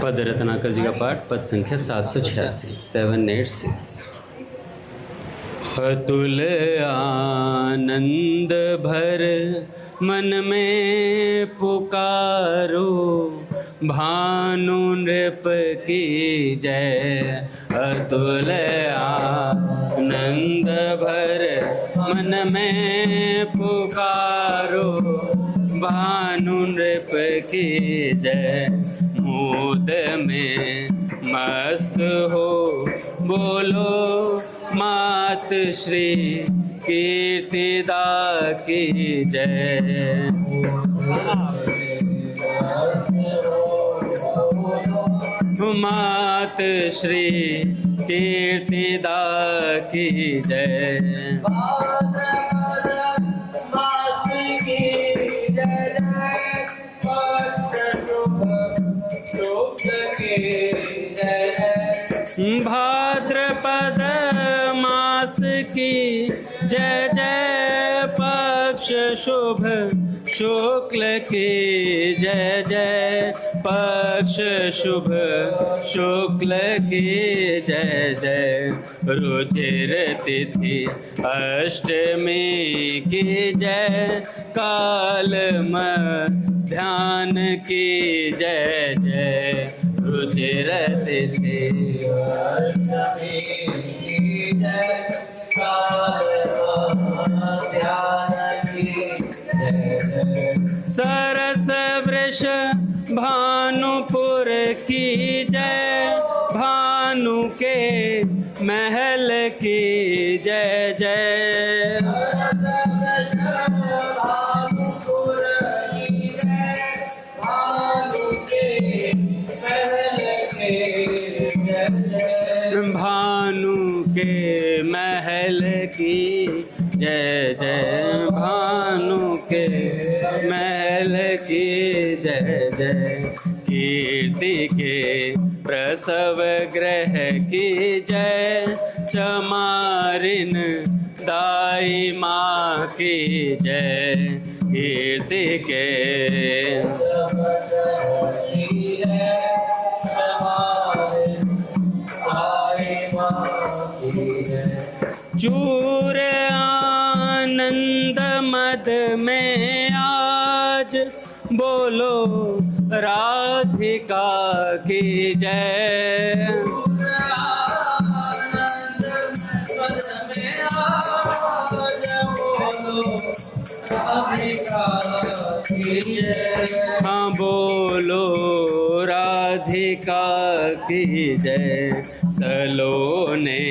पद रत्नाकर जी का पाठ, पद संख्या 786, 786। अतुल आनंद भर मन में पुकारो, भानु नृप की जय। अतुल आनंद भर मन में पुकारो, भानु नृप की जय। मोद में मस्त हो बोलो, मात श्री कीर्तिदा की जय। मात श्री कीर्तिदा की जय। भाद्रपद मास की जय जय, पक्ष शुभ शुक्ल की जय जय, पक्ष शुभ शुक्ल की जय जय। रुचिर तिथि अष्टमी की जय, काल ध्यान की जय जय। रुचिर तिथि अष्टमी की जय, काल ध्यान की जय जय। सरस वृष भानुपुर की जय, भानु के महल की जय जय। भानु के महल की जय जय, भानु के महल की जय जय। कीर्ति के प्रसव ग्रह की जय, चमारिन दाई माँ की जय। कीर्ति के चूर आनंद मद में आज, बोलो राधिका की जय। हाँ बोलो राधिका की जय। सलोने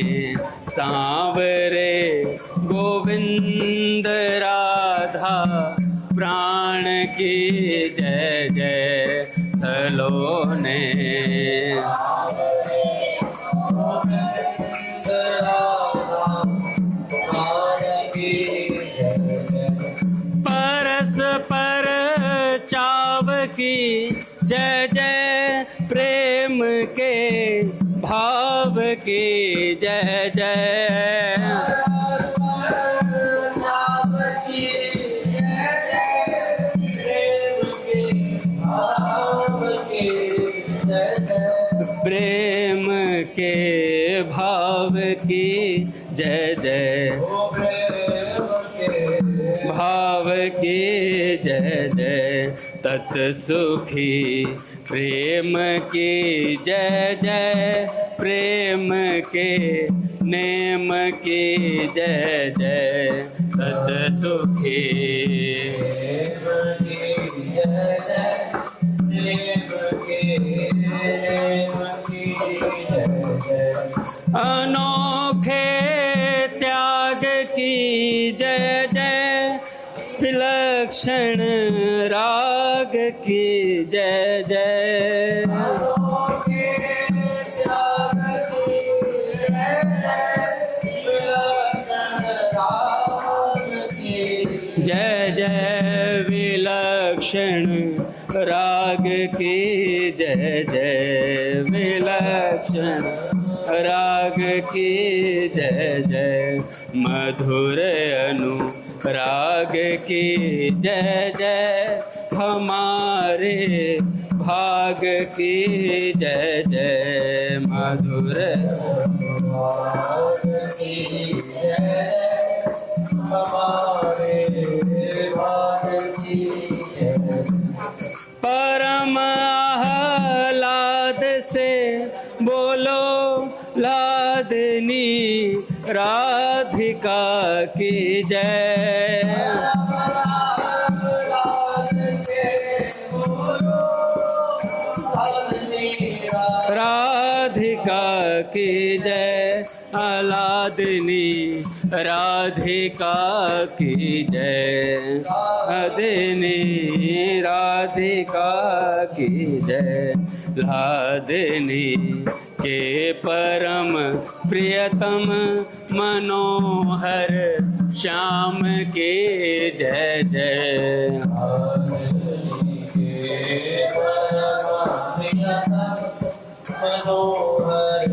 सांवरे गोविंद राधा प्राण की जय जय। सलोने परस्पर चाव की जय जय, प्रेम के भाव की जय जय। प्रेम के भाव की जय जय, भाव की जय जय। तत्सुखी प्रेम की जय जय, प्रेम के नेम की जय जय। तत्सुखी अनोखे त्याग की जय जय, विलक्षण राग की जय जय। जय जय विलक्षण राग की जय जय, विलक्षण राग की जय जय। मधुर अनुराग की जय जय, हमारे भाग की जय जय। मधुर अनुराग की जय जय, हमारे भाग की जय। परम आह्लाद से बोलो लादनी राधिका की जय। राधिका की जय, आह्लादनी राधिका की जय। लादनी राधिका की जय। लादनी के परम प्रियतम मनोहर श्याम के जय जय। मनोहर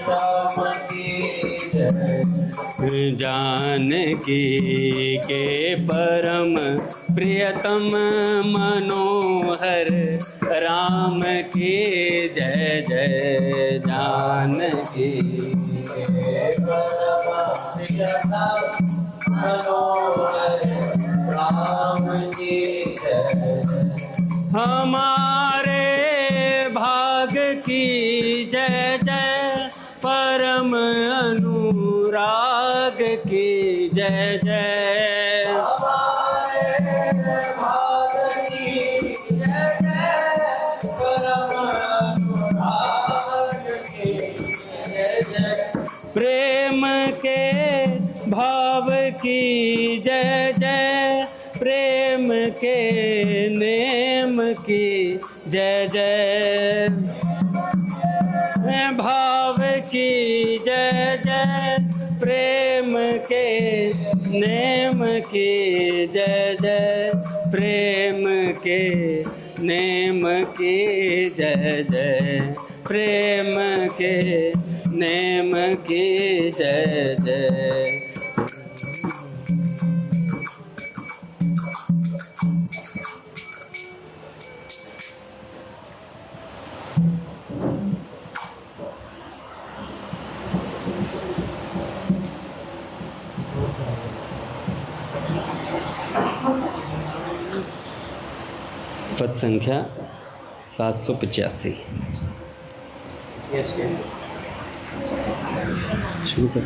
श्याम की जय। जानकी के परम प्रियतम मनोहर राम की जय जय। जानकी के परम प्रियतम मनोहर राम की जय जय। हमारे भाग की जय जय, परम अनुराग की जय जय। हमारे भाग की जय जय, परम अनुराग की जय जय। प्रेम के भाव की जय जय, प्रेम के नेम की जय जय। भाव की जय जय, प्रेम के नेम की जय जय। प्रेम के नेम की जय जय। प्रेम के नेम की जय जय। पद संख्या 785। शुरू कर।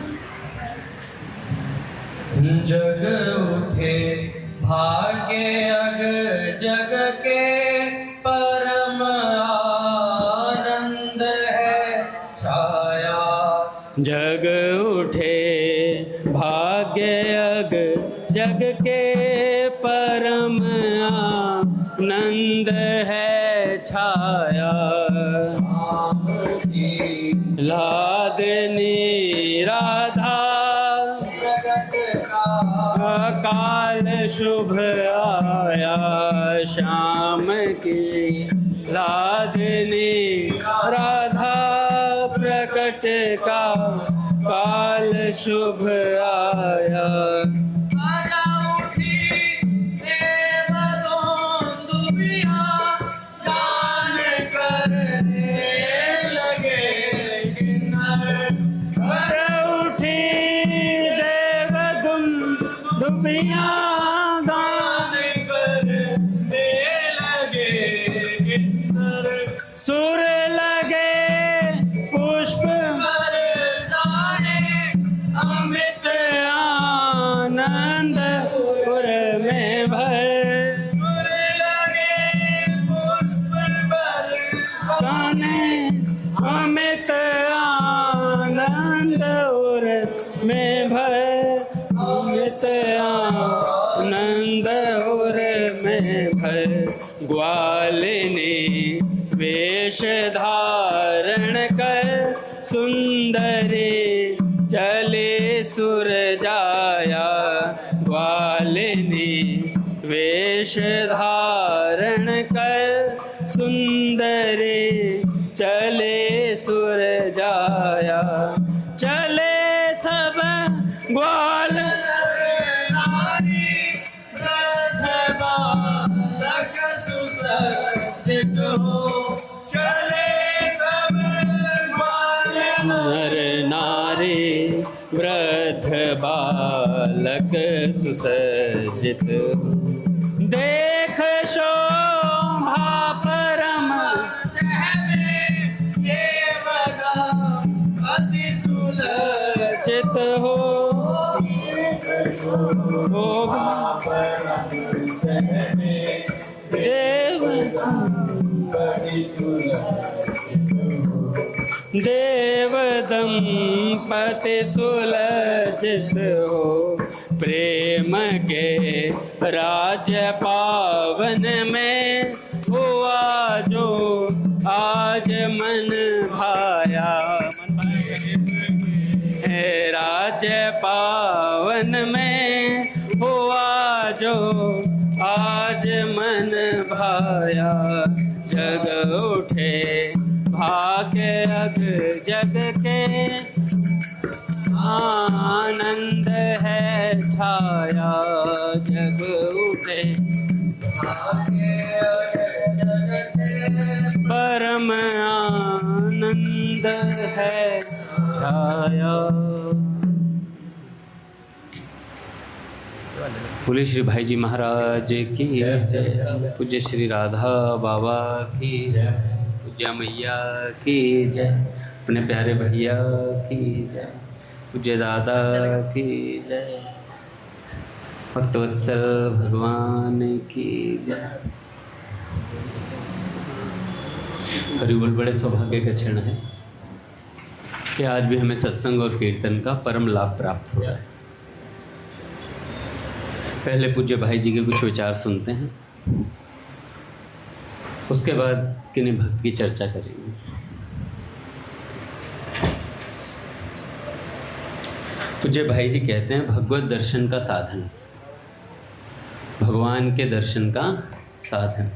जग उठे भाग्य अग जग के, परम आनंद है छाया। जग उठे भाग्य अग जग के, परम आनंद है छाया। लादनी राधा काल शुभ आया, शाम की लादनी राधा प्रकट का काल शुभ आया। गान करने लगे किन्नर, सुर लगे पुष्प बरसाने, अमृत आनंद पुर में भर। सुर लगे पुष्प बरसाने, अमृत आनंद उर में भर। अमृत आनंद उर में भर। ग्वालिनी वेश धारण कर, सुंदरी चले सुर जाया। ग्वालिनी वेश धारण कर, सुंदरी चले सुर जाया। चले सब ग्वालिनी बालक सुसज्जित, देख शोभा परम अति सुलज्जित हो। देव देव दंपति सुलज्जित हो, प्रेम के राज्य पावन में हुआ जो आज मन भाया। राज्य पावन में हुआ जो आज मन भाया, जग उठे भाग्य अग जग के, आनंद है छाया। जग उठे परम आनंद है छाया। बोले श्री भाई जी महाराज की जय, पूज्य श्री राधा बाबा की जय, पूज्य मैया की जय, अपने प्यारे भैया की जय, पूज्य दादा की जय, भक्तवत्सल भगवान की जय। हरि बोल। बड़े सौभाग्य का क्षण है कि आज भी हमें सत्संग और कीर्तन का परम लाभ प्राप्त हो रहा है। पहले पूज्य भाई जी के कुछ विचार सुनते हैं, उसके बाद किन्हीं भक्त की चर्चा करेंगे। पूज्य भाई जी कहते हैं भगवत दर्शन का साधन, भगवान के दर्शन का साधन।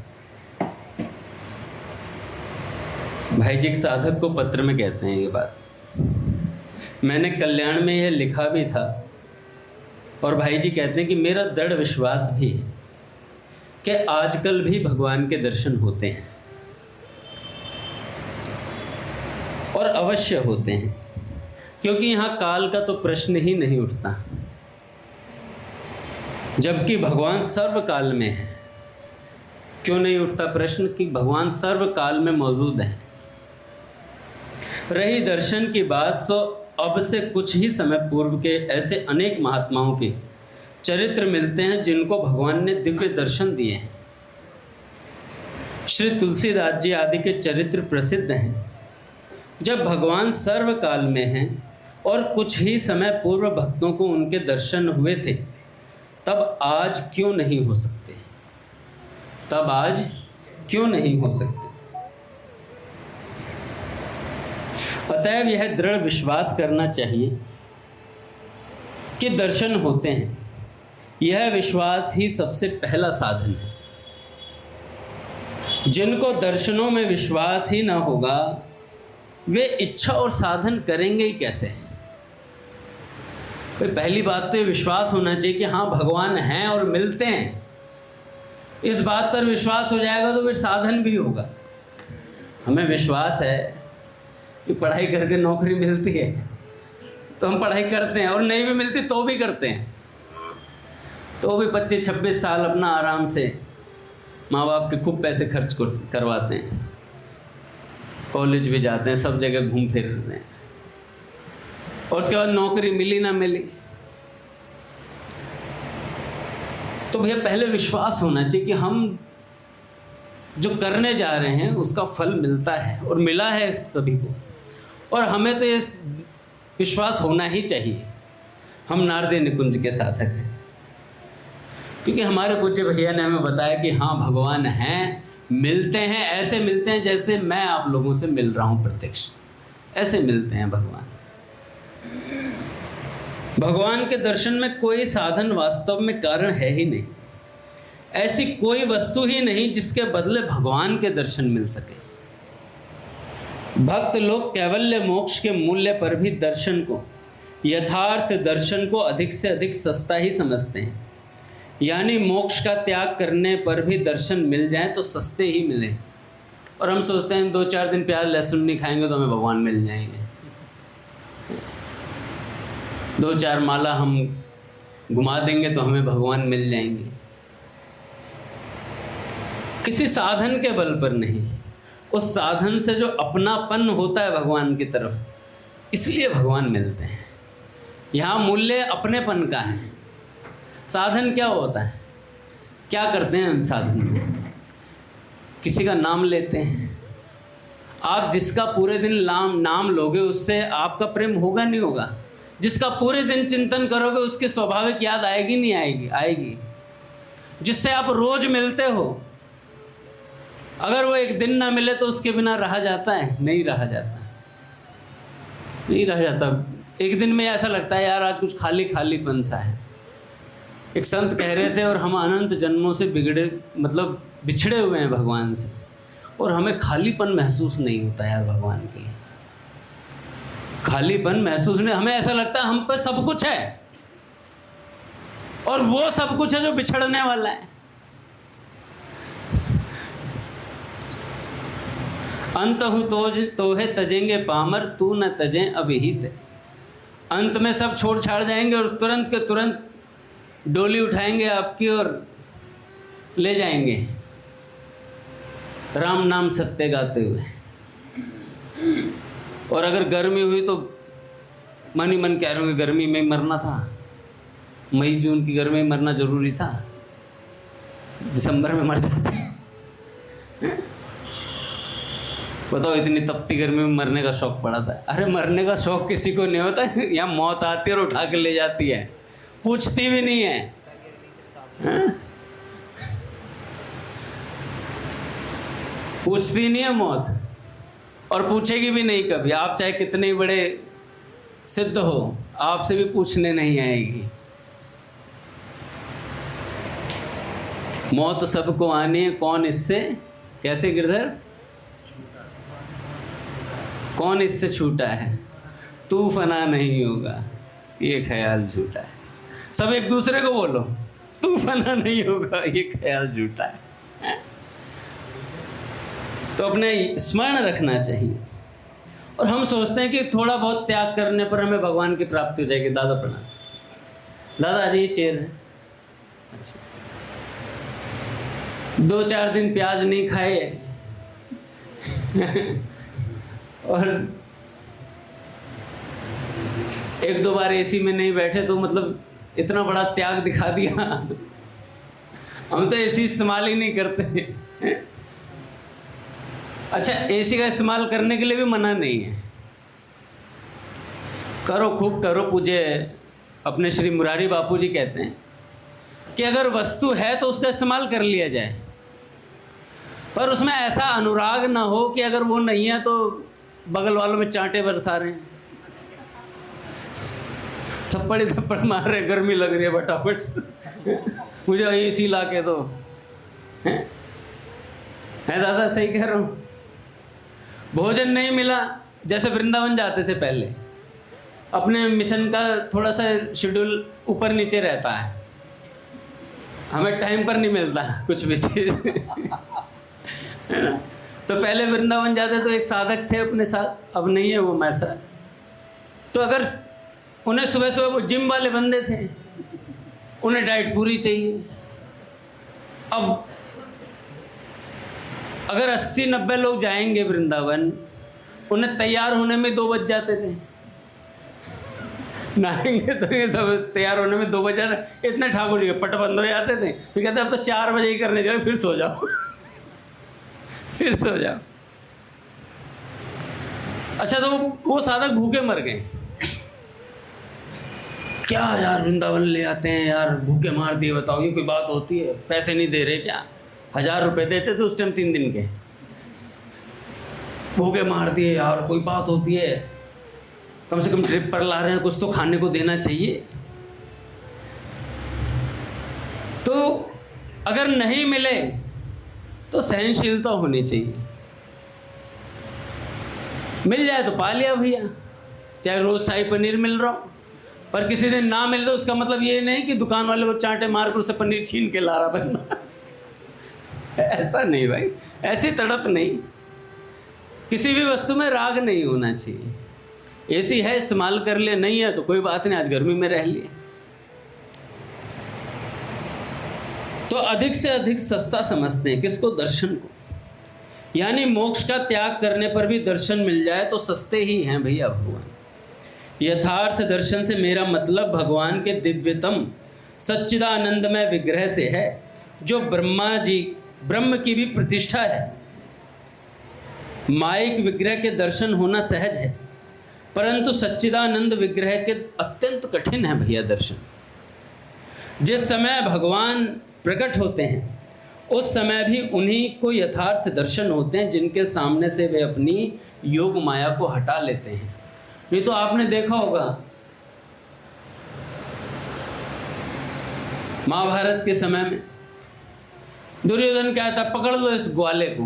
भाई जी एक साधक को पत्र में कहते हैं ये बात। मैंने कल्याण में यह लिखा भी था और भाई जी कहते हैं कि मेरा दृढ़ विश्वास भी है कि आजकल भी भगवान के दर्शन होते हैं और अवश्य होते हैं, क्योंकि यहाँ काल का तो प्रश्न ही नहीं उठता, जबकि भगवान सर्वकाल में है। क्यों नहीं उठता प्रश्न कि भगवान सर्वकाल में मौजूद है। रही दर्शन की बात, सो अब से कुछ ही समय पूर्व के ऐसे अनेक महात्माओं के चरित्र मिलते हैं जिनको भगवान ने दिव्य दर्शन दिए हैं। श्री तुलसीदास जी आदि के चरित्र प्रसिद्ध हैं। जब भगवान सर्वकाल में हैं और कुछ ही समय पूर्व भक्तों को उनके दर्शन हुए थे, तब आज क्यों नहीं हो सकते? तब आज क्यों नहीं हो सकते? अतएव यह दृढ़ विश्वास करना चाहिए कि दर्शन होते हैं। यह विश्वास ही सबसे पहला साधन है। जिनको दर्शनों में विश्वास ही ना होगा, वे इच्छा और साधन करेंगे ही कैसे? पहली बात तो ये विश्वास होना चाहिए कि हाँ भगवान हैं और मिलते हैं। इस बात पर विश्वास हो जाएगा तो फिर साधन भी होगा। हमें विश्वास है कि पढ़ाई करके नौकरी मिलती है तो हम पढ़ाई करते हैं, और नहीं भी मिलती तो भी करते हैं, तो भी 25-26 साल अपना आराम से माँ बाप के खूब पैसे खर्च करवाते हैं, कॉलेज भी जाते हैं, सब जगह घूम फिर रहे हैं, और उसके बाद नौकरी मिली ना मिली। तो भैया पहले विश्वास होना चाहिए कि हम जो करने जा रहे हैं उसका फल मिलता है, और मिला है सभी को। और हमें तो ये विश्वास होना ही चाहिए। हम नारदी निकुंज के साधक हैं, क्योंकि हमारे पूज्य भैया ने हमें बताया कि हाँ भगवान हैं, मिलते हैं, ऐसे मिलते हैं जैसे मैं आप लोगों से मिल रहा हूँ प्रत्यक्ष, ऐसे मिलते हैं भगवान। भगवान के दर्शन में कोई साधन वास्तव में कारण है ही नहीं। ऐसी कोई वस्तु ही नहीं जिसके बदले भगवान के दर्शन मिल सके। भक्त लोग कैवल्य मोक्ष के मूल्य पर भी दर्शन को, यथार्थ दर्शन को अधिक से अधिक सस्ता ही समझते हैं। यानी मोक्ष का त्याग करने पर भी दर्शन मिल जाए तो सस्ते ही मिले, और हम सोचते हैं 2-4 दिन प्याज लहसुन नहीं खाएंगे तो हमें भगवान मिल जाएंगे। 2-4 माला हम घुमा देंगे तो हमें भगवान मिल जाएंगे। किसी साधन के बल पर नहीं, उस साधन से जो अपनापन होता है भगवान की तरफ, इसलिए भगवान मिलते हैं। यहाँ मूल्य अपनेपन का है। साधन क्या होता है, क्या करते हैं हम साधन में? किसी का नाम लेते हैं। आप जिसका पूरे दिन नाम लोगे उससे आपका प्रेम होगा नहीं होगा? जिसका पूरे दिन चिंतन करोगे उसकी स्वाभाविक याद आएगी नहीं आएगी? आएगी। जिससे आप रोज मिलते हो, अगर वो एक दिन ना मिले तो उसके बिना रहा जाता है? नहीं रहा जाता, नहीं रहा जाता। एक दिन में ऐसा लगता है यार आज कुछ खाली खालीपन सा है। एक संत कह रहे थे, और हम अनंत जन्मों से बिछड़े हुए हैं भगवान से, और हमें खालीपन महसूस नहीं होता यार भगवान के लिए। खालीपन महसूस नहीं, हमें ऐसा लगता है हम पर सब कुछ है, और वो सब कुछ है जो बिछड़ने वाला है। अंतहु तोहे तजेंगे पामर, तू न तजें अभिहित। अंत में सब छोड़ छाड़ जाएंगे और तुरंत के तुरंत डोली उठाएंगे आपकी और ले जाएंगे राम नाम सत्य गाते हुए। और अगर गर्मी हुई तो मन ही मन कह रहे होंगे गर्मी में मरना था, मई जून की गर्मी में मरना जरूरी था, दिसंबर में मर जाते हैं। बताओ, इतनी तपती गर्मी में मरने का शौक पड़ा था। अरे मरने का शौक किसी को नहीं होता, यहाँ मौत आती है और उठा के ले जाती है, पूछती भी नहीं है। पूछती नहीं है मौत, और पूछेगी भी नहीं कभी। आप चाहे कितने ही बड़े सिद्ध हो, आपसे भी पूछने नहीं आएगी। मौत सबको आनी है, कौन इससे, कैसे गिरधर, कौन इससे छूटा है? तू फना नहीं होगा, ये ख्याल झूठा है। सब एक दूसरे को बोलो, तू फना नहीं होगा, ये ख्याल झूठा है। तो अपने स्मरण रखना चाहिए। और हम सोचते हैं कि थोड़ा बहुत त्याग करने पर हमें भगवान की प्राप्ति हो जाएगी। दादा प्रणाम। दादा जी चेयर है। अच्छा, 2-4 दिन प्याज नहीं खाए और 1-2 बार एसी में नहीं बैठे तो मतलब इतना बड़ा त्याग दिखा दिया। हम तो एसी इस्तेमाल ही नहीं करते। अच्छा, एसी का इस्तेमाल करने के लिए भी मना नहीं है, करो खूब करो। पूज्य अपने श्री मुरारी बापू जी कहते हैं कि अगर वस्तु है तो उसका इस्तेमाल कर लिया जाए, पर उसमें ऐसा अनुराग ना हो कि अगर वो नहीं है तो बगल वालों में चांटे बरसा रहे हैं, थप्पड़ ही थप्पड़ मार रहे, गर्मी लग रही है फटाफट मुझे एसी ला के दो। है दादा, सही कह रहा हूँ। भोजन नहीं मिला, जैसे वृंदावन जाते थे पहले, अपने मिशन का थोड़ा सा शेड्यूल ऊपर नीचे रहता है, हमें टाइम पर नहीं मिलता कुछ भी चीज़। तो पहले वृंदावन जाते तो एक साधक थे अपने साथ, अब नहीं है वो हमारे साथ। तो अगर उन्हें सुबह सुबह, वो जिम वाले बंदे थे, उन्हें डाइट पूरी चाहिए। अब अगर 80-90 लोग जाएंगे वृंदावन, उन्हें तैयार होने में 2 बज जाते थे। नहाएंगे तो ये सब तैयार होने में 2 बज जाते। इतने ठाकुर जी के पट बंद हो जाते थे। फिर कहते अब तो 4 बजे ही करने जाए, फिर सो जाओ फिर सो जाओ। अच्छा, तो वो साधक भूखे मर गए। क्या यार वृंदावन ले आते हैं यार, भूखे मार दिए, बताओ ये कोई बात होती है? पैसे नहीं दे रहे क्या? 1000 रुपये देते थे उस टाइम 3 दिन के, भूखे मार दिए यार, कोई बात होती है? कम से कम ट्रिप पर ला रहे हैं, कुछ तो खाने को देना चाहिए। तो अगर नहीं मिले तो सहनशीलता होनी चाहिए। मिल जाए तो पा लिया भैया, चाहे रोज शाही पनीर मिल रहा हो, पर किसी दिन ना मिल तो उसका मतलब ये नहीं कि दुकान वाले को चांटे मार कर उससे पनीर छीन के ला रहा बंदा। ऐसा नहीं भाई, ऐसी तड़प नहीं। किसी भी वस्तु में राग नहीं होना चाहिए। एसी है इस्तेमाल कर ले, नहीं है तो कोई बात नहीं, आज गर्मी में रह लिए। तो अधिक से अधिक सस्ता समझते हैं किसको? दर्शन को। यानी मोक्ष का त्याग करने पर भी दर्शन मिल जाए तो सस्ते ही हैं भैया भगवान। यथार्थ दर्शन से मेरा मतलब भगवान के दिव्यतम सच्चिदानंदमय विग्रह से है, जो ब्रह्म की भी प्रतिष्ठा है। मायिक विग्रह के दर्शन होना सहज है, परंतु सच्चिदानंद विग्रह के अत्यंत कठिन है भैया दर्शन। जिस समय भगवान प्रकट होते हैं उस समय भी उन्हीं को यथार्थ दर्शन होते हैं, जिनके सामने से वे अपनी योग माया को हटा लेते हैं। ये तो आपने देखा होगा महाभारत के समय में दुर्योधन क्या था, पकड़ लो इस ग्वाले को।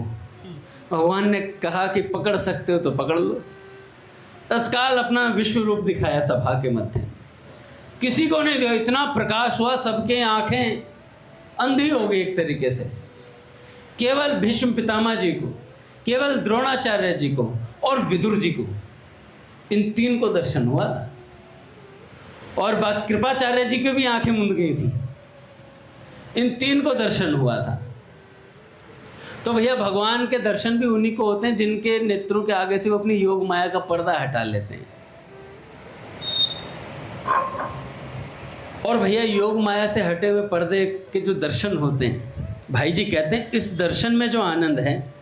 भगवान ने कहा कि पकड़ सकते हो तो पकड़ लो। तत्काल अपना विश्व रूप दिखाया सभा के मध्य, किसी को नहीं दिया, इतना प्रकाश हुआ, सबके आंखें अंधी हो गई एक तरीके से। केवल भीष्म पितामह जी को, केवल द्रोणाचार्य जी को और विदुर जी को, इन तीन को दर्शन हुआ था। और कृपाचार्य जी की भी आंखें मूंद गई थी, इन तीन को दर्शन हुआ था। तो भैया भगवान के दर्शन भी उन्हीं को होते हैं जिनके नेत्रों के आगे से वो अपनी योग माया का पर्दा हटा लेते हैं। और भैया योग माया से हटे हुए पर्दे के जो दर्शन होते हैं, भाई जी कहते हैं इस दर्शन में जो आनंद है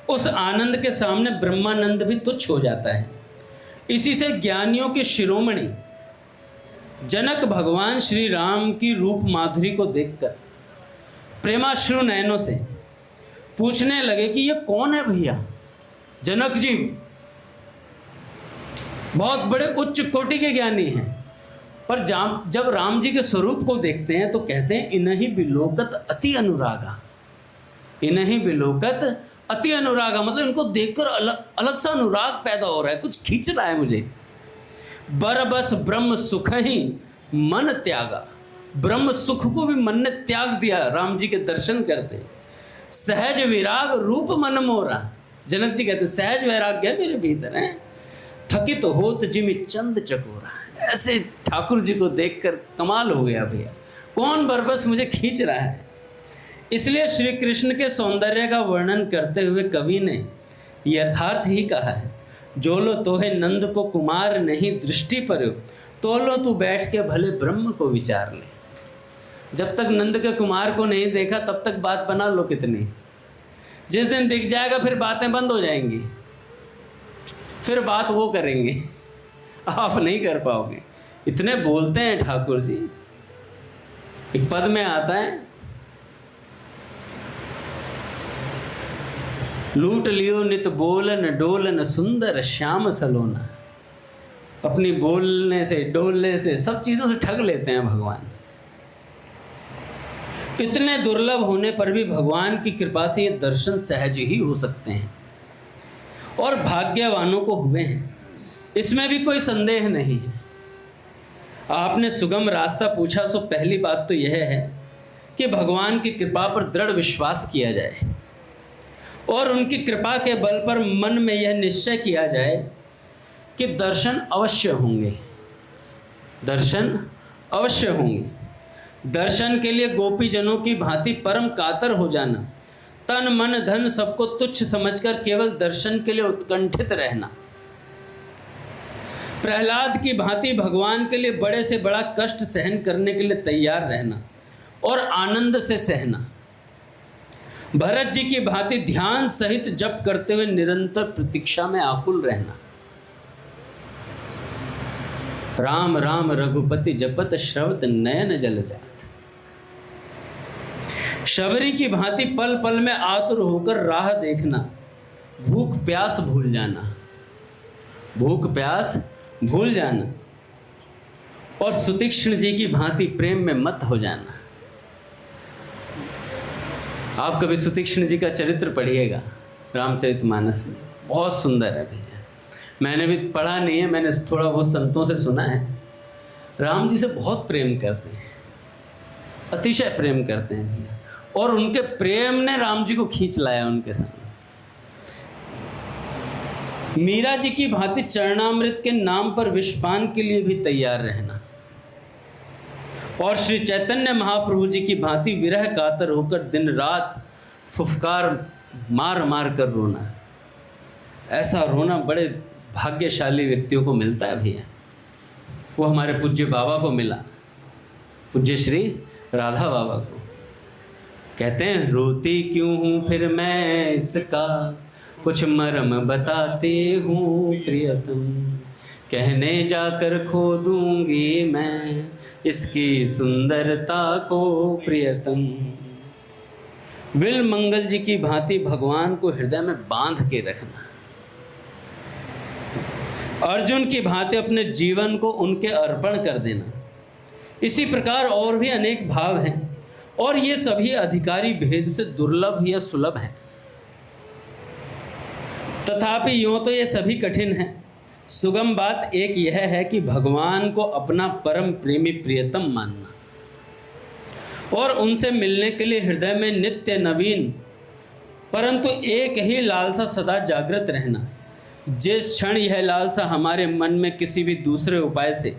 उस आनंद के सामने ब्रह्मानंद भी तुच्छ हो जाता है। इसी से ज्ञानियों के शिरोमणि जनक भगवान श्री राम की रूप माधुरी को देखकर प्रेमाश्रु नयनों से पूछने लगे कि ये कौन है भैया? जनक जी बहुत बड़े उच्च कोटि के ज्ञानी हैं, पर जब राम जी के स्वरूप को देखते हैं तो कहते हैं इन्हीं बिलोकत अति अनुरागा। इन्हीं बिलोकत अति अनुरागा मतलब इनको देखकर अलग सा अनुराग पैदा हो रहा है, कुछ खींच रहा है मुझे। बरबस ब्रह्म सुख ही मन त्यागा, ब्रह्म सुख को भी मन ने त्याग दिया राम जी के दर्शन करते। सहज विराग रूप मन मोरा, जनक जी कहते सहज वैराग्य मेरे भीतर है। थकित होत जिमि चंद चकोरा, ऐसे ठाकुर जी को देखकर कमाल हो गया भैया, कौन बरबस मुझे खींच रहा है। इसलिए श्री कृष्ण के सौंदर्य का वर्णन करते हुए कवि ने यथार्थ ही कहा है, जो लो तोहे नंद को कुमार नहीं दृष्टि पर, तो लो तू बैठ के भले ब्रह्म को विचार ले। जब तक नंद के कुमार को नहीं देखा तब तक बात बना लो कितनी, जिस दिन दिख जाएगा फिर बातें बंद हो जाएंगी, फिर बात वो करेंगे, आप नहीं कर पाओगे। इतने बोलते हैं ठाकुर जी। एक पद में आता है, लूट लियो नित बोलन डोलन सुंदर श्याम सलोना। अपनी बोलने से डोलने से सब चीज़ों से ठग लेते हैं भगवान। इतने दुर्लभ होने पर भी भगवान की कृपा से ये दर्शन सहज ही हो सकते हैं और भाग्यवानों को हुए हैं, इसमें भी कोई संदेह नहीं है। आपने सुगम रास्ता पूछा, सो पहली बात तो यह है कि भगवान की कृपा पर दृढ़ विश्वास किया जाए और उनकी कृपा के बल पर मन में यह निश्चय किया जाए कि दर्शन अवश्य होंगे, दर्शन अवश्य होंगे। दर्शन के लिए गोपी जनों की भांति परम कातर हो जाना, तन मन धन सबको तुच्छ समझकर केवल दर्शन के लिए उत्कंठित रहना, प्रहलाद की भांति भगवान के लिए बड़े से बड़ा कष्ट सहन करने के लिए तैयार रहना और आनंद से सहना, भरत जी की भांति ध्यान सहित जप करते हुए निरंतर प्रतीक्षा में आकुल रहना, राम राम रघुपति जपत श्रवत नयन जल जात, शबरी की भांति पल पल में आतुर होकर राह देखना, भूख प्यास भूल जाना, भूख प्यास भूल जाना और सुतीक्ष्ण जी की भांति प्रेम में मत हो जाना। आप कभी सुतीक्ष्ण जी का चरित्र पढ़िएगा रामचरितमानस में, बहुत सुंदर है भैया। मैंने भी पढ़ा नहीं है, मैंने थोड़ा बहुत संतों से सुना है। राम जी से बहुत प्रेम करते हैं, अतिशय प्रेम करते हैं भैया, और उनके प्रेम ने राम जी को खींच लाया उनके सामने। मीरा जी की भांति चरणामृत के नाम पर विषपान के लिए भी तैयार रहना, और श्री चैतन्य महाप्रभु जी की भांति विरह कातर होकर दिन रात फुफकार मार मार कर रोना। ऐसा रोना बड़े भाग्यशाली व्यक्तियों को मिलता है भैया। वो हमारे पूज्य बाबा को मिला, पूज्य श्री राधा बाबा को। कहते हैं रोती क्यों हूँ फिर मैं इसका, कुछ मर्म बताते हूँ प्रियतम, कहने जाकर खो दूंगी मैं इसकी सुंदरता को प्रियतम। विल मंगल जी की भांति भगवान को हृदय में बांध के रखना, अर्जुन की भांति अपने जीवन को उनके अर्पण कर देना। इसी प्रकार और भी अनेक भाव हैं, और ये सभी अधिकारी भेद से दुर्लभ या सुलभ हैं। तथापि यूँ तो ये सभी कठिन हैं। सुगम बात एक यह है कि भगवान को अपना परम प्रेमी प्रियतम मानना, और उनसे मिलने के लिए हृदय में नित्य नवीन परंतु एक ही लालसा सदा जागृत रहना। जिस क्षण यह लालसा हमारे मन में किसी भी दूसरे उपाय से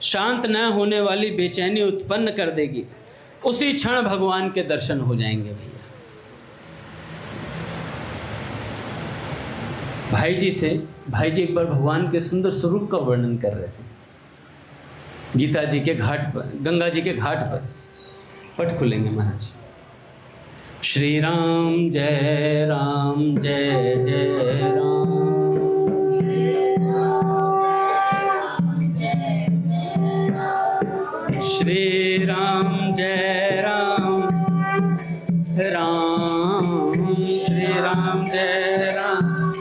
शांत न होने वाली बेचैनी उत्पन्न कर देगी, उसी क्षण भगवान के दर्शन हो जाएंगे भैया। भाई जी एक बार भगवान के सुंदर स्वरूप का वर्णन कर रहे थे गीता जी के घाट पर, गंगा जी के घाट पर। पट खुलेंगे महाराज। श्री राम जय जय राम, श्री राम जय राम, राम श्री राम जय राम,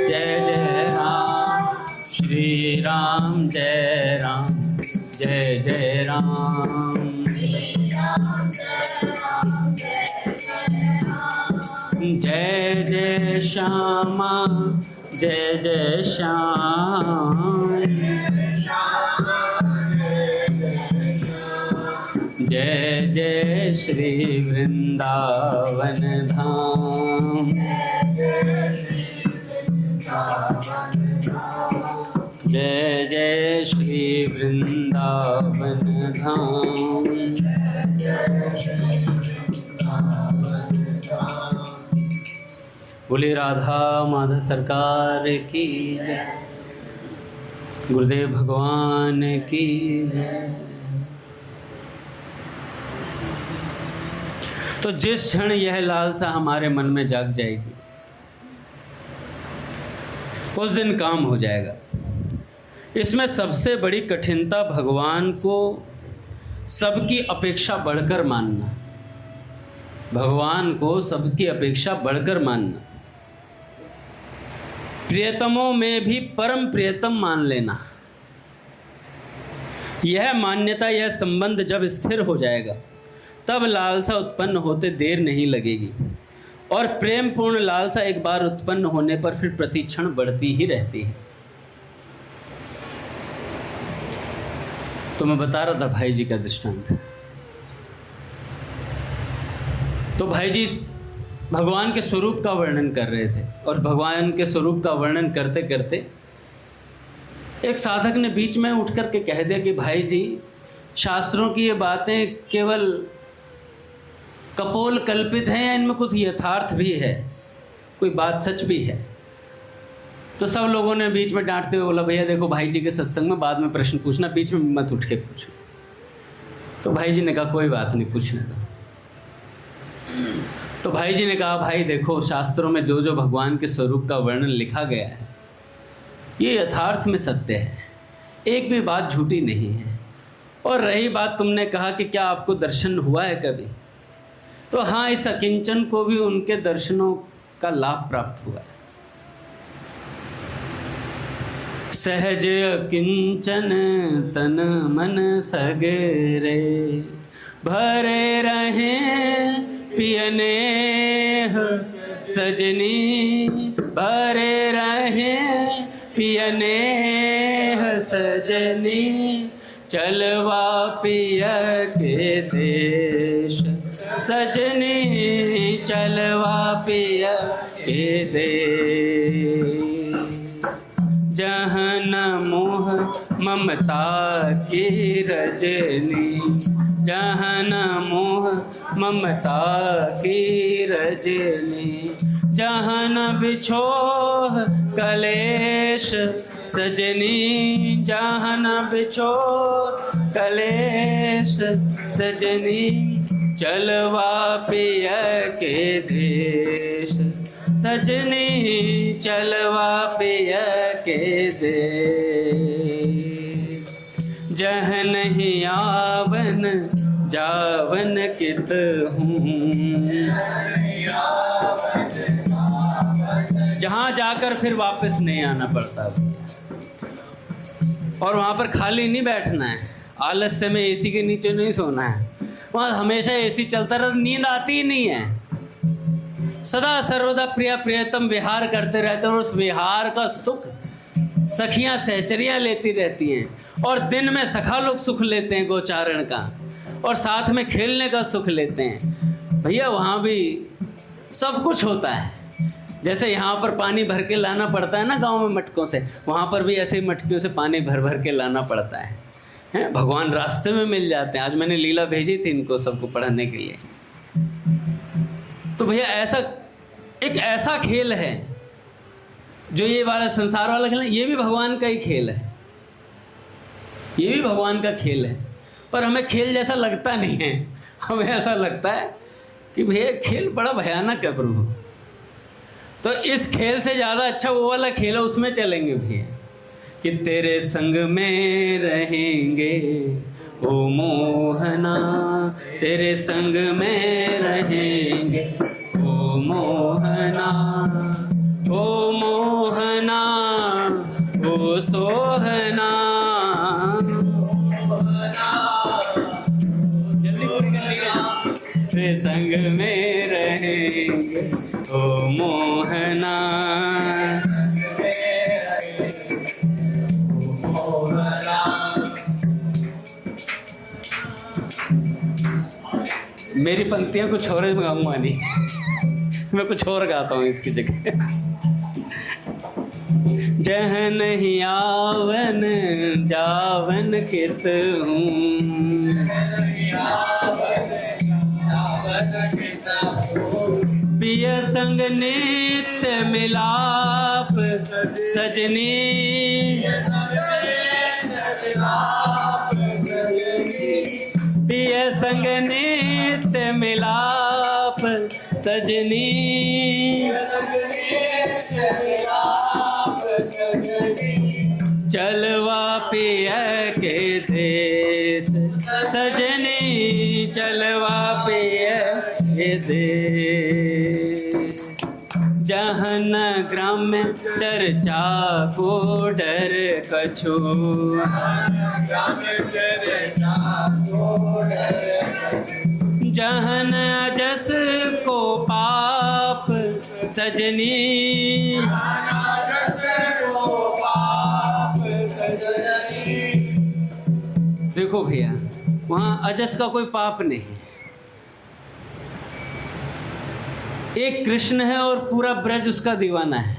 जय जय राम, श्री राम जय राम, जय जय राम, जय जय श्यामा, जय जय श्याम, जय जय श्री वृंदावन धाम, जय जय श्री वृंदावन धाम। बोले राधा माधव सरकार की जय, गुरुदेव भगवान की जय। तो जिस क्षण यह लालसा हमारे मन में जाग जाएगी, उस दिन काम हो जाएगा। इसमें सबसे बड़ी कठिनता भगवान को सबकी अपेक्षा बढ़कर मानना, भगवान को सबकी अपेक्षा बढ़कर मानना, प्रियतमों में भी परम प्रियतम मान लेना। यह मान्यता, यह संबंध जब स्थिर हो जाएगा, तब लालसा उत्पन्न होते देर नहीं लगेगी, और प्रेम पूर्ण लालसा एक बार उत्पन्न होने पर फिर प्रतिक्षण बढ़ती ही रहती है। तो मैं बता रहा था भाई जी का दृष्टांत। तो भाई जी भगवान के स्वरूप का वर्णन कर रहे थे, और भगवान के स्वरूप का वर्णन करते करते एक साधक ने बीच में उठ कर के कह दिया कि भाई जी, शास्त्रों की ये बातें केवल कपोल कल्पित हैं या इनमें कुछ यथार्थ भी है, कोई बात सच भी है? तो सब लोगों ने बीच में डांटते हुए बोला, भैया देखो भाई जी के सत्संग में बाद में प्रश्न पूछना, बीच में मत उठ के पूछो। तो भाई जी ने कहा कोई बात नहीं, पूछने दो। तो भाई जी ने कहा, भाई देखो शास्त्रों में जो जो भगवान के स्वरूप का वर्णन लिखा गया है, ये यथार्थ में सत्य है, एक भी बात झूठी नहीं है। और रही बात तुमने कहा कि क्या आपको दर्शन हुआ है कभी, तो हाँ, इस अकिंचन को भी उनके दर्शनों का लाभ प्राप्त हुआ है। सहज अकिंचन तन मन सगरे, भरे रहे पियने सजनी, भरे रहे पियने सजनी, चलवा पिय के देश सजनी, चलवा पिय के देश। जहाँ न मोह ममता की रजनी, जहाँ न मोह ममता की रजनी, जहाँ न बिछोह कलेश सजनी, जहाँ न बिछोह कलेश सजनी, चलवा पिय के देश सजनी, चलवा पिय के देश, जह नहीं आवन जावन कित हूँ, जहाँ जाकर फिर वापस नहीं आना पड़ता। और वहाँ पर खाली नहीं बैठना है, आलस्य में एसी के नीचे नहीं सोना है, वहाँ हमेशा एसी चलता रहे, नींद आती ही नहीं है। सदा सर्वदा प्रिय प्रियतम विहार करते रहते हैं और उस विहार का सुख सखियाँ सहचरियाँ लेती रहती हैं, और दिन में सखा लोग सुख लेते हैं गोचारण का, और साथ में खेलने का सुख लेते हैं। भैया वहाँ भी सब कुछ होता है। जैसे यहाँ पर पानी भर के लाना पड़ता है ना गांव में मटकों से, वहाँ पर भी ऐसे ही मटकियों से पानी भर भर के लाना पड़ता है। हैं, भगवान रास्ते में मिल जाते हैं। आज मैंने लीला भेजी थी इनको सबको पढ़ाने के लिए। तो भैया एक ऐसा खेल है जो ये वाला संसार वाला खेल है, ये भी भगवान का ही खेल है, ये भी भगवान का खेल है, पर हमें खेल जैसा लगता नहीं है। हमें ऐसा लगता है कि भैया खेल बड़ा भयानक है प्रभु। तो इस खेल से ज़्यादा अच्छा वो वाला खेल है, उसमें चलेंगे भैया कि तेरे संग में रहेंगे ओ मोहना, तेरे संग में रहेंगे ओ मोहना, ओ मोहना, ओ सोहना, तेरे संग में रहेंगे ओ मोहना। मेरी पंक्तियां कुछ और गाऊंगा नहीं, मैं कुछ और गाता हूँ इसकी जगह। जह नहीं आवन जावन कित हूँ, पिय संग नित्य मिलाप सजनी, पिय संग नित्य मिलाप सजनी, चलवा पिय के देश सजनी, चलवा पिय के देश, जहाँ न ग्राम्य चर्चा को डर कछु, जहाँ न जस को पाप सजनी, देखो भैया वहाँ अजस का कोई पाप नहीं है। एक कृष्ण है और पूरा ब्रज उसका दीवाना है,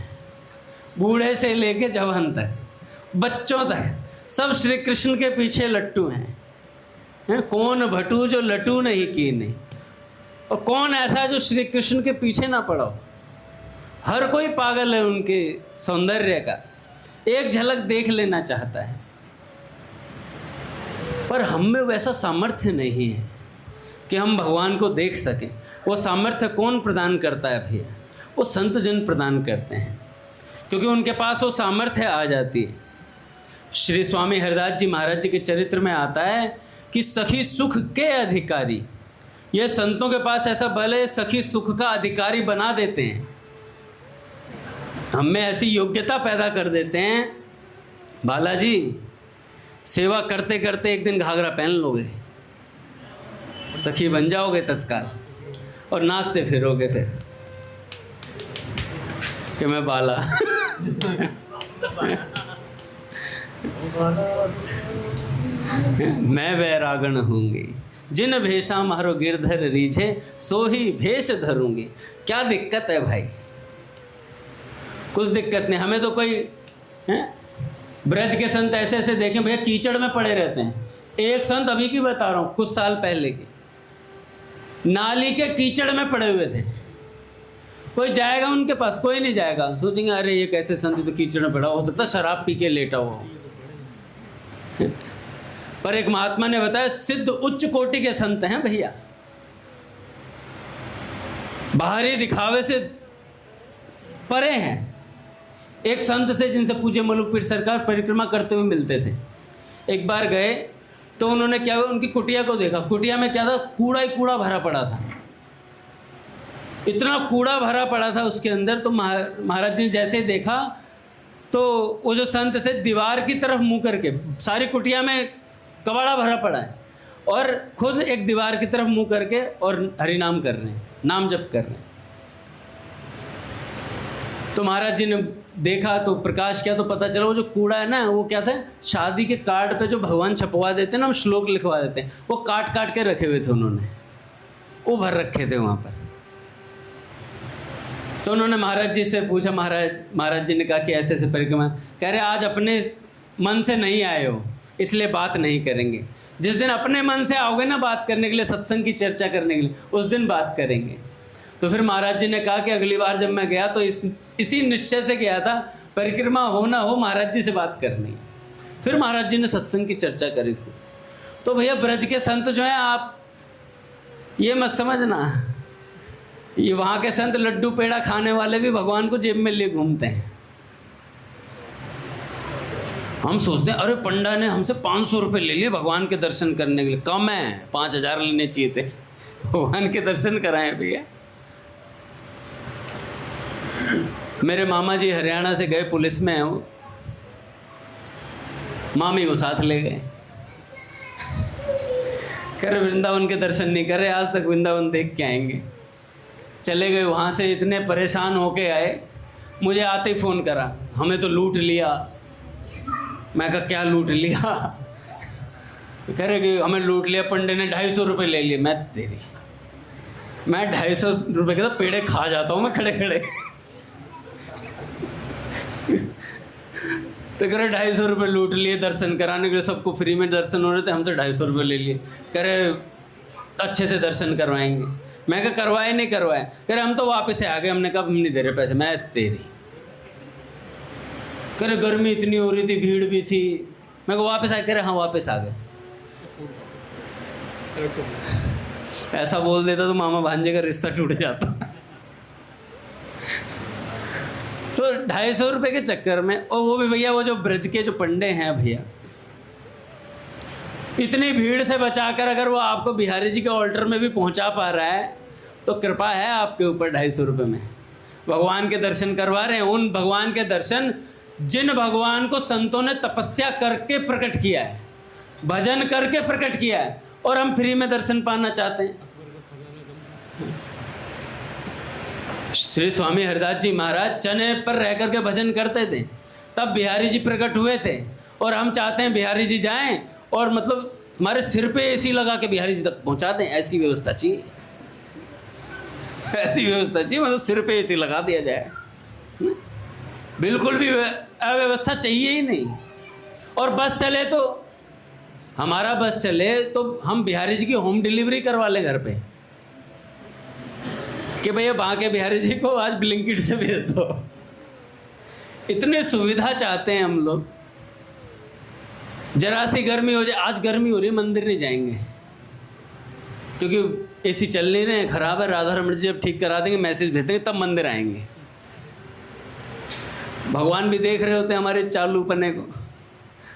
बूढ़े से लेके जवान तक, बच्चों तक, सब श्री कृष्ण के पीछे लट्टू हैं। कौन भटू जो लट्टू नहीं की नहीं, और कौन ऐसा जो श्री कृष्ण के पीछे ना पड़ा हो। हर कोई पागल है उनके सौंदर्य का, एक झलक देख लेना चाहता है, पर हम में वैसा सामर्थ्य नहीं है कि हम भगवान को देख सकें। वो सामर्थ्य कौन प्रदान करता है भैया? वो संत जन प्रदान करते हैं, क्योंकि उनके पास वो सामर्थ्य आ जाती है। श्री स्वामी हरिदास जी महाराज जी के चरित्र में आता है कि सखी सुख के अधिकारी, ये संतों के पास ऐसा बल है, सखी सुख का अधिकारी बना देते हैं, हम में ऐसी योग्यता पैदा कर देते हैं। बालाजी सेवा करते करते एक दिन घाघरा पहन लोगे, सखी बन जाओगे तत्काल, और नाचते फिरोगे फिर कि मैं बाला। मैं वैरागण होंगी, जिन भेषा मारो गिरधर रीझे, सो ही भेष धरूंगी। क्या दिक्कत है भाई? कुछ दिक्कत नहीं, हमें तो कोई ब्रज के संत ऐसे ऐसे देखें भैया, कीचड़ में पड़े रहते हैं। एक संत अभी की बता रहा हूँ, कुछ साल पहले की, नाली के कीचड़ में पड़े हुए थे। कोई जाएगा उनके पास? कोई नहीं जाएगा। सोचेंगे अरे ये कैसे संत, तो कीचड़ में पड़ा, हो सकता है शराब पी के लेटा हुआ हो। पर एक महात्मा ने बताया सिद्ध उच्च कोटि के संत हैं भैया, बाहरी दिखावे से परे हैं। एक संत थे जिनसे पूज्य मलुकपीर सरकार परिक्रमा करते हुए मिलते थे। एक बार गए तो उन्होंने क्या हुआ, उनकी कुटिया को देखा। कुटिया में क्या था, कूड़ा ही कूड़ा भरा पड़ा था। इतना कूड़ा भरा पड़ा था उसके अंदर। तो महाराज जी ने जैसे ही देखा तो वो जो संत थे दीवार की तरफ मुंह करके, सारी कुटिया में कबाड़ा भरा पड़ा है और खुद एक दीवार की तरफ मुंह करके और हरिनाम कर रहे हैं, नाम जप कर रहे हैं। तो महाराज जी ने देखा तो प्रकाश किया तो पता चला वो जो कूड़ा है ना, वो क्या था, शादी के कार्ड पे जो भगवान छपवा देते हैं ना, हम श्लोक लिखवा देते हैं, वो काट काट के रखे हुए थे उन्होंने, वो भर रखे थे वहाँ पर। तो उन्होंने महाराज जी से पूछा, महाराज जी ने कहा कि ऐसे ऐसे परिक्रमा। कह रहे आज अपने मन से नहीं आए हो इसलिए बात नहीं करेंगे। जिस दिन अपने मन से आओगे ना बात करने के लिए, सत्संग की चर्चा करने के लिए, उस दिन बात करेंगे। तो फिर महाराज जी ने कहा कि अगली बार जब मैं गया तो इसी निश्चय से गया था, परिक्रमा हो ना हो महाराज जी से बात करनी है। फिर महाराज जी ने सत्संग की चर्चा करी थी। तो भैया ब्रज के संत जो हैं, आप ये मत समझना ये वहाँ के संत लड्डू पेड़ा खाने वाले भी भगवान को जेब में लिए घूमते हैं। हम सोचते हैं अरे पंडा ने हमसे 500 रुपये ले लिए भगवान के दर्शन करने के लिए, कम है, 5000 लेने चाहिए थे, भगवान के दर्शन कराएं भैया। मेरे मामा जी हरियाणा से गए, पुलिस में हैं वो, मामी को साथ ले गए। कर वृंदावन के दर्शन नहीं करे आज तक, वृंदावन देख के आएंगे। चले गए वहाँ से, इतने परेशान होके आए, मुझे आते ही फ़ोन करा, हमें तो लूट लिया। मैं कहा क्या लूट लिया? कह रहे कि हमें लूट लिया, पंडे ने 250 रुपये ले लिए। मैं 250 रुपये के तो पेड़े खा जाता हूँ मैं खड़े खड़े। तो कह रहे 250 रुपये लूट लिए दर्शन कराने के लिए, सबको फ्री में दर्शन हो रहे थे, हमसे 250 रुपये ले लिए। कह रहे अच्छे से दर्शन करवाएंगे। मैं कहा करवाए नहीं करवाए? कह रहे हम तो वापस से आ गए। हमने कहा हम नहीं दे रहे पैसे। मैं तेरी। कह रहे गर्मी इतनी हो रही थी, भीड़ भी थी। मैं कहा वापस आए? कह रहे हाँ वापस आ गए। ऐसा बोल देता तो मामा भांजे का रिश्ता टूट जाता। तो 250 रुपये के चक्कर में, और वो भी भैया वो जो ब्रज के जो पंडे हैं भैया, इतनी भीड़ से बचाकर अगर वो आपको बिहारी जी के ऑल्टर में भी पहुंचा पा रहा है तो कृपा है आपके ऊपर। 250 रुपये में भगवान के दर्शन करवा रहे हैं, उन भगवान के दर्शन जिन भगवान को संतों ने तपस्या करके प्रकट किया है, भजन करके प्रकट किया है, और हम फ्री में दर्शन पाना चाहते हैं। श्री स्वामी हरिदास जी महाराज चने पर रह करके भजन करते थे, तब बिहारी जी प्रकट हुए थे, और हम चाहते हैं बिहारी जी जाएं और मतलब हमारे सिर पे एसी लगा के बिहारी जी तक पहुंचा दें। ऐसी व्यवस्था चाहिए, ऐसी व्यवस्था चाहिए, मतलब सिर पे एसी लगा दिया जाए। बिल्कुल भी अव्यवस्था चाहिए ही नहीं। और बस चले तो, हमारा बस चले तो हम बिहारी जी की होम डिलीवरी करवा ले घर पे, कि भैया बांके बिहारी जी को आज ब्लिंकिट से भेज दो। इतनी सुविधा चाहते हैं हम लोग। जरा सी गर्मी हो जाए, आज गर्मी हो रही है मंदिर नहीं जाएंगे क्योंकि एसी चल नहीं रहे हैं, खराब है। राधा रमन जी जब ठीक करा देंगे मैसेज भेज देंगे तब मंदिर आएंगे। भगवान भी देख रहे होते हैं हमारे चालू पने को।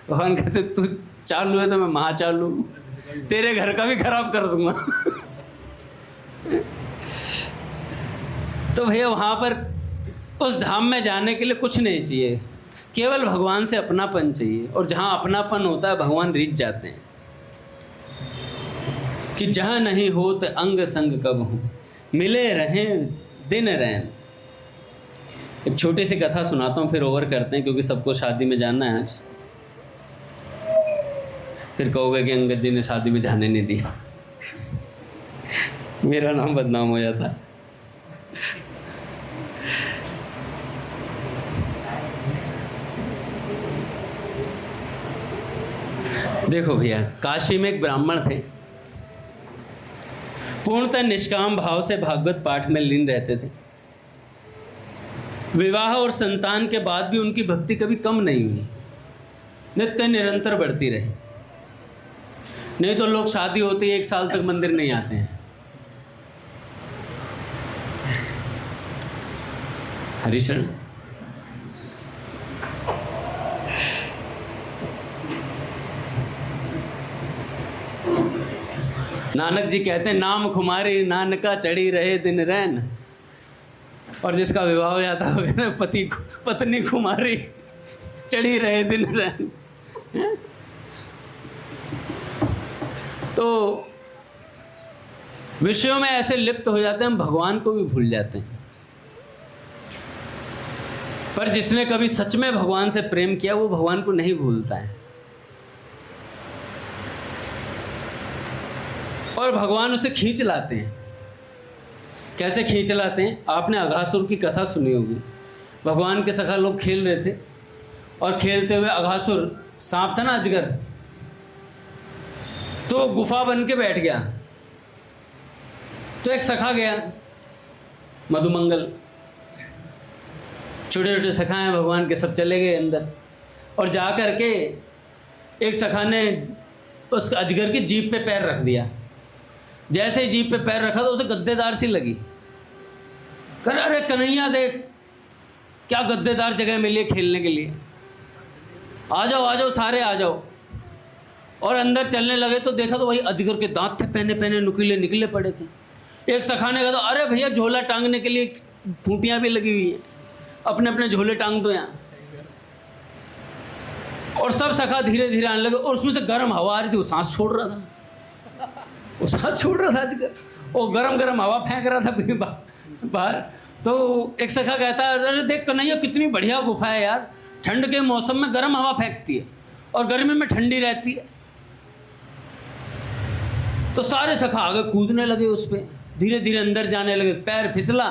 भगवान कहते तू चालू है तो मैं महा चालू हूँ, तेरे घर का भी खराब कर दूंगा। तो भैया वहाँ पर उस धाम में जाने के लिए कुछ नहीं चाहिए, केवल भगवान से अपनापन चाहिए। और जहाँ अपनापन होता है भगवान रीझ जाते हैं कि जहाँ नहीं हो तो अंग संग कब हो, मिले रहें दिन रैन। एक छोटी सी कथा सुनाता हूँ फिर ओवर करते हैं, क्योंकि सबको शादी में जाना है आज। फिर कहोगे कि अंगद जी ने शादी में जाने नहीं दिया। मेरा नाम बदनाम हो जाता। देखो भैया, काशी में एक ब्राह्मण थे, पूर्णतः निष्काम भाव से भागवत पाठ में लीन रहते थे। विवाह और संतान के बाद भी उनकी भक्ति कभी कम नहीं हुई, नित्य निरंतर बढ़ती रही। नहीं तो लोग शादी होते ही 1 साल तक मंदिर नहीं आते हैं। हरिशरण, नानक जी कहते हैं, नाम खुमारी नानका चढ़ी रहे दिन रैन। और जिसका विवाह हो जाता हो ना, पत्नी खुमारी चढ़ी रहे दिन रैन। तो विषयों में ऐसे लिप्त हो जाते हैं, हम भगवान को भी भूल जाते हैं। पर जिसने कभी सच में भगवान से प्रेम किया, वो भगवान को नहीं भूलता है। और भगवान उसे खींच लाते हैं। कैसे खींच लाते हैं? आपने अघासुर की कथा सुनी होगी। भगवान के सखा लोग खेल रहे थे और खेलते हुए अघासुर, सांप था ना, अजगर, तो गुफा बन के बैठ गया। तो एक सखा गया, मधुमंगल, छोटे छोटे सखा हैं भगवान के, सब चले गए अंदर। और जा कर के एक सखा ने उस अजगर की जीभ पे पैर रख दिया। जैसे ही जीभ पे पैर रखा तो उसे गद्देदार सी लगी। कर, अरे कन्हैया देख, क्या गद्देदार जगह मिली है खेलने के लिए, आ जाओ सारे आ जाओ। और अंदर चलने लगे तो देखा तो वही अजगर के दांत थे, पहने पहने नुकीले निकले पड़े थे। एक सखा ने कहा, तो अरे भैया झोला टांगने के लिए खूंटियाँ भी लगी हुई हैं, अपने अपने झोले टांग दो यहाँ। और सब सखा धीरे धीरे आने लगे और उसमें से गर्म हवा आ रही थी, वो सांस छोड़ रहा था, वो सांस छोड़ रहा था अजगर, वो गरम गरम हवा फेंक रहा था बाहर। तो एक सखा कहता है, अरे देख कन्हैया, कितनी बढ़िया गुफा है यार, ठंड के मौसम में गर्म हवा फेंकती है और गर्मी में ठंडी रहती है। तो सारे सखा आगे कूदने लगे उस पर, धीरे धीरे अंदर जाने लगे। पैर फिसला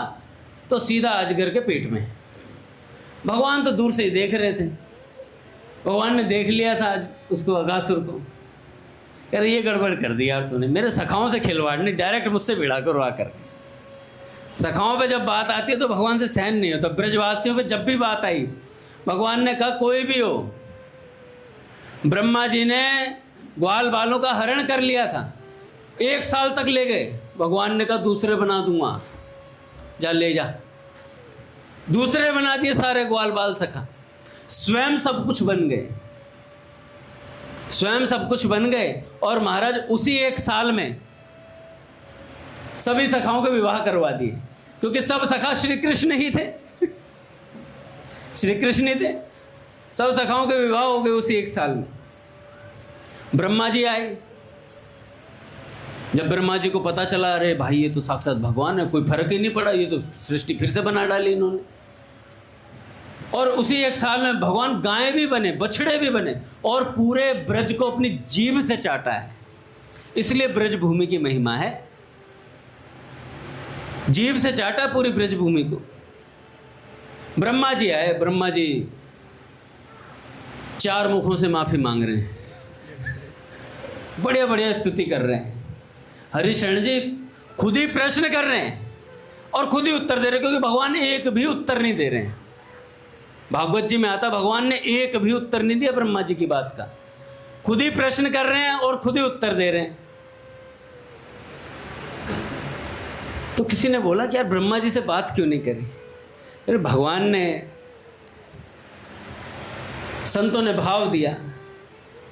तो सीधा अजगर के पेट में। भगवान तो दूर से ही देख रहे थे। भगवान ने देख लिया था आज उसको, अघासुर को। कह रहे, ये गड़बड़ कर दी यार तूने, मेरे सखाओं से खिलवाड़ नहीं, डायरेक्ट मुझसे भिड़ा करो आकर। सखाओं पे जब बात आती है तो भगवान से सहन नहीं होता। ब्रजवासियों पे जब भी बात आई, भगवान ने कहा कोई भी हो, ब्रह्मा जी ने ग्वाल बालों का हरण कर लिया था, 1 साल तक ले गए। भगवान ने कहा दूसरे बना दूंगा, जा ले जा। दूसरे बना दिए सारे ग्वाल बाल सखा, स्वयं सब कुछ बन गए, स्वयं सब कुछ बन गए। और महाराज उसी 1 साल में सभी सखाओं के विवाह करवा दिए, क्योंकि सब सखा श्री कृष्ण ही थे। श्री कृष्ण ही थे, सब सखाओं के विवाह हो गए उसी 1 साल में। ब्रह्मा जी आए। जब ब्रह्मा जी को पता चला, अरे भाई ये तो साक्षात भगवान है, कोई फर्क ही नहीं पड़ा, ये तो सृष्टि फिर से बना डाली इन्होंने। और उसी 1 साल में भगवान गायें भी बने, बछड़े भी बने, और पूरे ब्रज को अपनी जीभ से चाटा है। इसलिए ब्रज भूमि की महिमा है, जीभ से चाटा पूरी ब्रज भूमि को। ब्रह्मा जी आए, ब्रह्मा जी 4 मुखों से माफी मांग रहे हैं, बढ़िया बढ़िया स्तुति कर रहे हैं। हरिशरण जी खुद ही प्रश्न कर रहे हैं और खुद ही उत्तर दे रहे हैं, क्योंकि भगवान ने एक भी उत्तर नहीं दे रहे हैं। भागवत जी में आता, भगवान ने एक भी उत्तर नहीं दिया ब्रह्मा जी की बात का। खुद ही प्रश्न कर रहे हैं और खुद ही उत्तर दे रहे हैं। तो किसी ने बोला कि यार ब्रह्मा जी से बात क्यों नहीं करी? अरे भगवान ने, संतों ने भाव दिया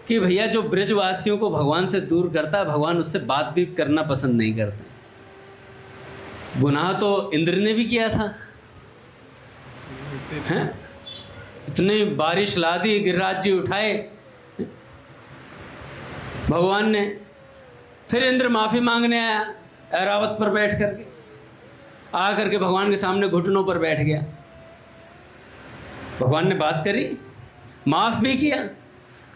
कि भैया जो ब्रजवासियों को भगवान से दूर करता है, भगवान उससे बात भी करना पसंद नहीं करते। गुनाह तो इंद्र ने भी किया था, हैं? इतनी बारिश ला दी, गिरिराज जी उठाए भगवान ने। फिर इंद्र माफी मांगने आया ऐरावत पर बैठ करके, आ करके भगवान के सामने घुटनों पर बैठ गया। भगवान ने बात करी, माफ भी किया।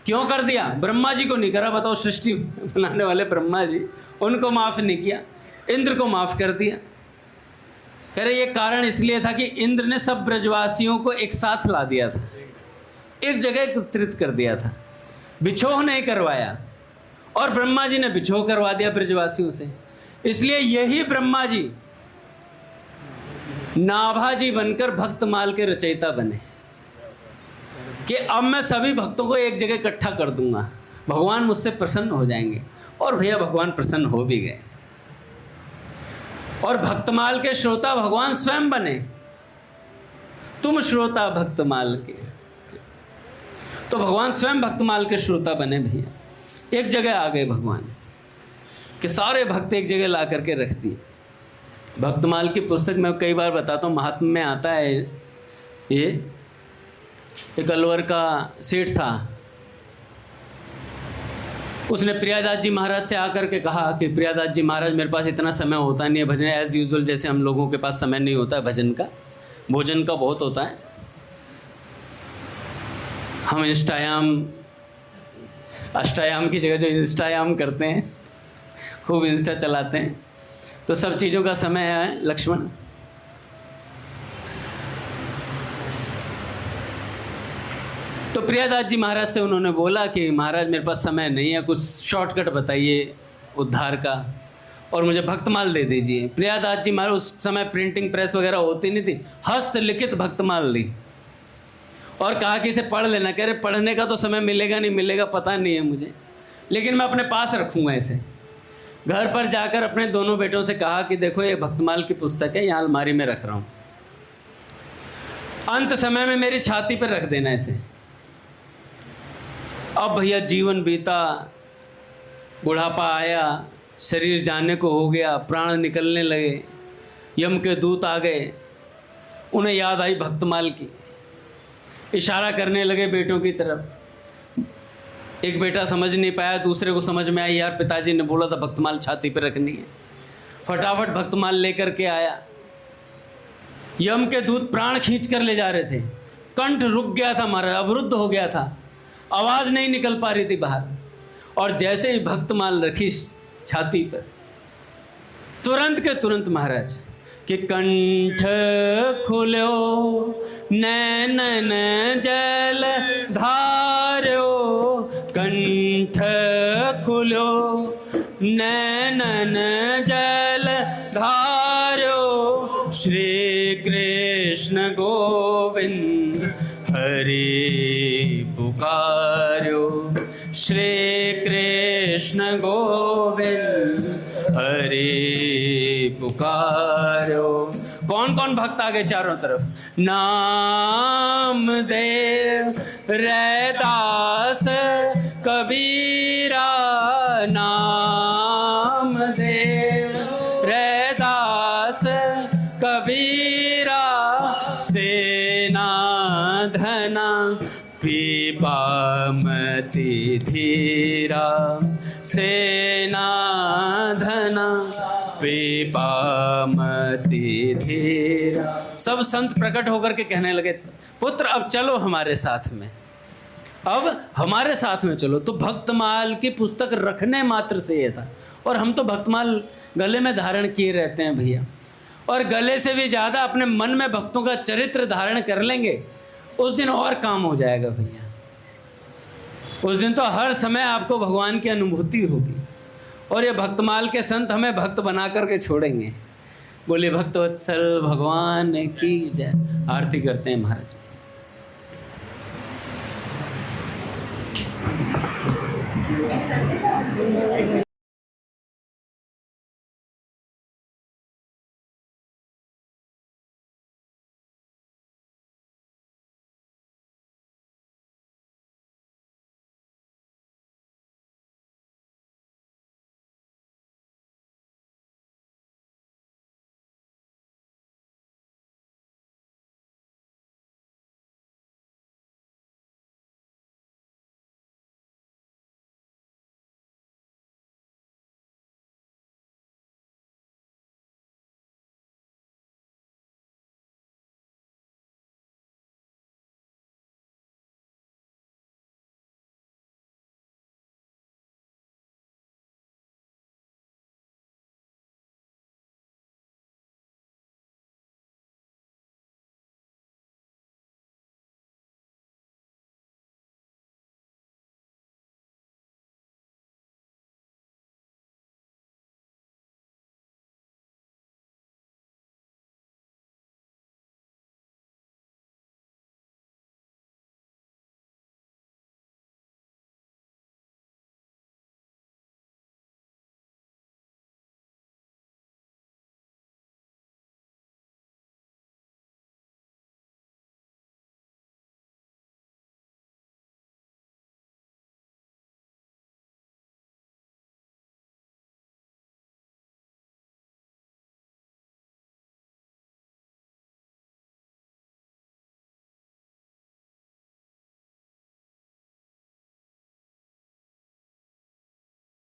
क्यों कर दिया? ब्रह्मा जी को नहीं करा, बताओ, सृष्टि बनाने वाले ब्रह्मा जी, उनको माफ नहीं किया, इंद्र को माफ कर दिया। कह रहे ये कारण इसलिए था कि इंद्र ने सब ब्रजवासियों को एक साथ ला दिया था, एक जगह एकत्रित कर दिया था। बिछोह नहीं करवाया, और ब्रह्मा जी ने बिछोह करवा दिया ब्रजवासियों से। इसलिए यही ब्रह्मा जी नाभाजी बनकर भक्तमाल के रचयिता बने कि अब मैं सभी भक्तों को एक जगह इकट्ठा कर दूंगा, भगवान मुझसे प्रसन्न हो जाएंगे। और भैया भगवान प्रसन्न हो भी गए, और भक्तमाल के श्रोता भगवान स्वयं बने। तुम श्रोता भक्तमाल के, तो भगवान स्वयं भक्तमाल के श्रोता बने भैया। एक जगह आ गए भगवान कि सारे भक्त एक जगह ला करके रख दिए। भक्तमाल की पुस्तक मैं कई बार बताता हूँ, महात्म में आता है। ये एक अलवर का सेठ था, उसने प्रियादास जी महाराज से आकर के कहा कि प्रियादास जी महाराज, मेरे पास इतना समय होता नहीं है भजन, एज़ यूजुअल जैसे हम लोगों के पास समय नहीं होता है भजन का, भोजन का बहुत होता है। हम अष्टायाम की जगह जो इंस्टायाम करते हैं, खूब इंस्टा चलाते हैं, तो सब चीज़ों का समय है लक्ष्मण। तो प्रियादास जी महाराज से उन्होंने बोला कि महाराज मेरे पास समय नहीं है, कुछ शॉर्टकट बताइए उद्धार का, और मुझे भक्तमाल दे दीजिए। प्रियादास जी महाराज, उस समय प्रिंटिंग प्रेस वगैरह होती नहीं थी, हस्तलिखित भक्तमाल दी और कहा कि इसे पढ़ लेना। कह रहे पढ़ने का तो समय मिलेगा नहीं मिलेगा पता नहीं है मुझे, लेकिन मैं अपने पास रखूँगा इसे। घर पर जाकर अपने दोनों बेटों से कहा कि देखो ये भक्तमाल की पुस्तक है, यहाँ अलमारी में रख रहा हूँ, अंत समय में मेरी छाती पर रख देना इसे। अब भैया जीवन बीता, बुढ़ापा आया, शरीर जाने को हो गया, प्राण निकलने लगे, यम के दूत आ गए, उन्हें याद आई भक्तमाल की, इशारा करने लगे बेटों की तरफ। एक बेटा समझ नहीं पाया, दूसरे को समझ में आई, यार पिताजी ने बोला था भक्तमाल छाती पर रखनी है। फटाफट भक्तमाल लेकर के आया। यम के दूत प्राण खींच कर ले जा रहे थे, कंठ रुक गया था महाराज, अवरुद्ध हो गया था, आवाज़ नहीं निकल पा रही थी बाहर। और जैसे ही भक्तमाल रखी छाती पर, तुरंत के तुरंत महाराज कि कंठ खुलो नैनन जल धारो, कंठ खुलो नैनन जल धारो, श्री कृष्ण गोविंद हरि पुकारो, श्री कृष्ण गोविंद हरि पुकारो। कौन कौन भक्त आ गए चारों तरफ? नामदेव रैदास कबीरा, नामदेव रैदास कबीरा, सेना धना पीपामति धीरा, सेना धना पीपामति धीरा। सब संत प्रकट होकर के कहने लगे, पुत्र अब चलो हमारे साथ में, अब हमारे साथ में चलो। तो भक्तमाल की पुस्तक रखने मात्र से ये था, और हम तो भक्तमाल गले में धारण किए रहते हैं भैया, और गले से भी ज़्यादा अपने मन में भक्तों का चरित्र धारण कर लेंगे, उस दिन और काम हो जाएगा भैया। उस दिन तो हर समय आपको भगवान की अनुभूति होगी, और ये भक्तमाल के संत हमें भक्त बना करके छोड़ेंगे। बोले भक्तवत्सल भगवान की जय। आरती करते हैं महाराज।